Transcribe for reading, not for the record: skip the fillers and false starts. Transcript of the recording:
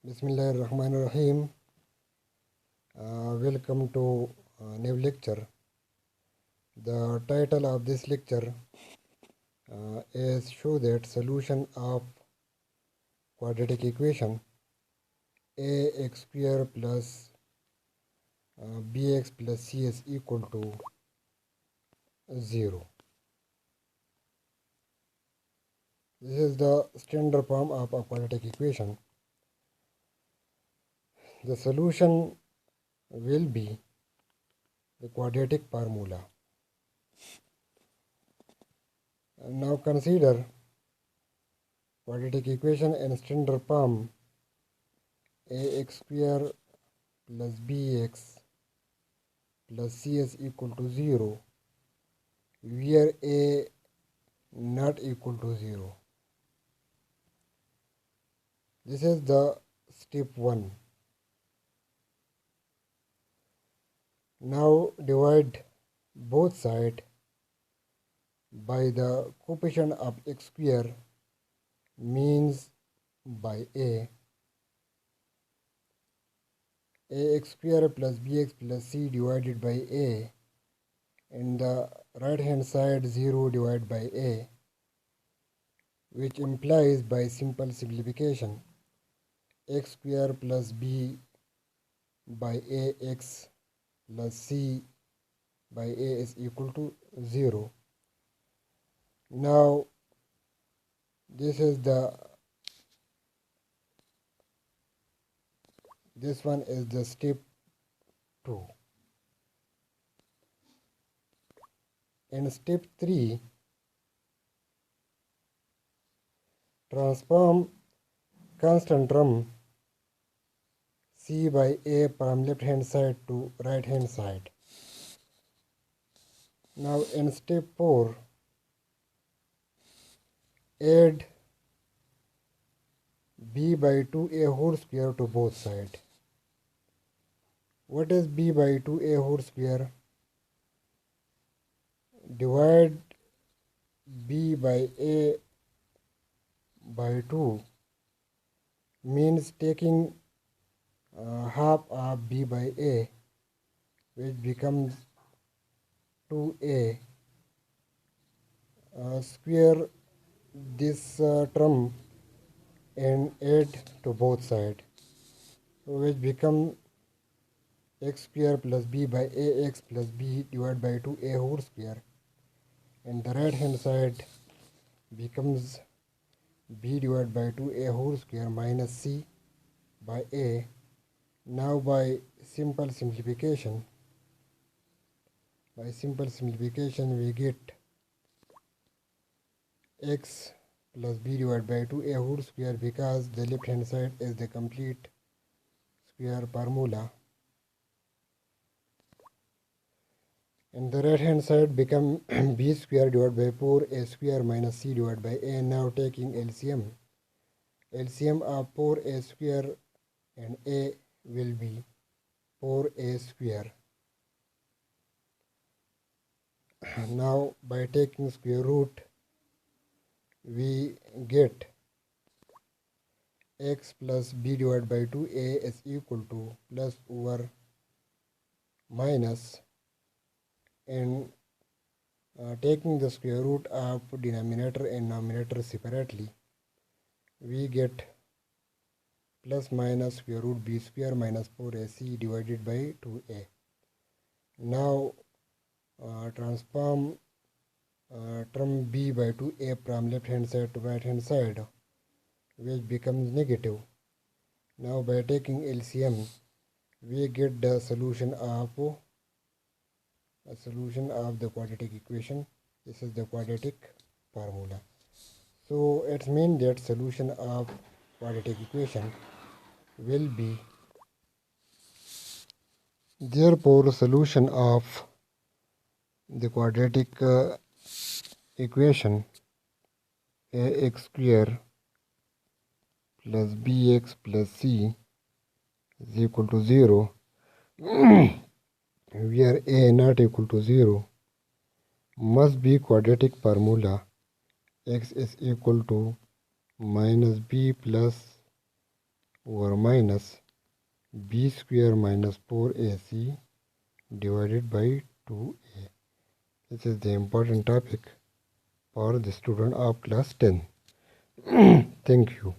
Bismillahirrahmanirrahim. Welcome to new lecture. The title of this lecture is show that solution of quadratic equation ax square plus bx plus c is equal to 0. This is the standard form of a quadratic equation. The solution will be the quadratic formula. Now consider quadratic equation in standard form ax square plus bx plus c is equal to 0, where a not equal to 0. This is the step 1. Now divide both sides by the coefficient of x square means by ax square plus bx plus c divided by a, and the right hand side 0 divided by a, which implies by simple simplification x square plus b by ax plus c by a is equal to 0. Now this one is the step 2. In step 3, transform constant term c by a from left hand side to right hand side. Now in step 4, add b by 2a whole square to both sides. What is b by 2a whole square? Divide b by a by 2 means taking half of b by a, which becomes 2a. Square this term and add to both sides, which become x square plus b by ax plus b divided by 2a whole square, and the right hand side becomes b divided by 2a whole square minus c by a. Now by simple simplification we get x plus b divided by 2a whole square, because the left hand side is the complete square formula, and the right hand side become b square divided by 4a square minus c divided by a. Now taking LCM of 4a square and a will be 4a square. Now by taking square root we get x plus b divided by 2a is equal to plus over minus, and taking the square root of denominator and numerator separately, we get plus minus square root b square minus 4ac divided by 2a. Now transform term b by 2a from left hand side to right hand side, which becomes negative. Now by taking LCM we get the solution of the quadratic equation. This is the quadratic formula. So it means that solution of quadratic equation will be, therefore solution of the quadratic equation ax square plus bx plus c is equal to 0 where a not equal to 0 must be quadratic formula x is equal to minus b plus over minus b square minus 4ac divided by 2a. This is the important topic for the student of class 10. Thank you.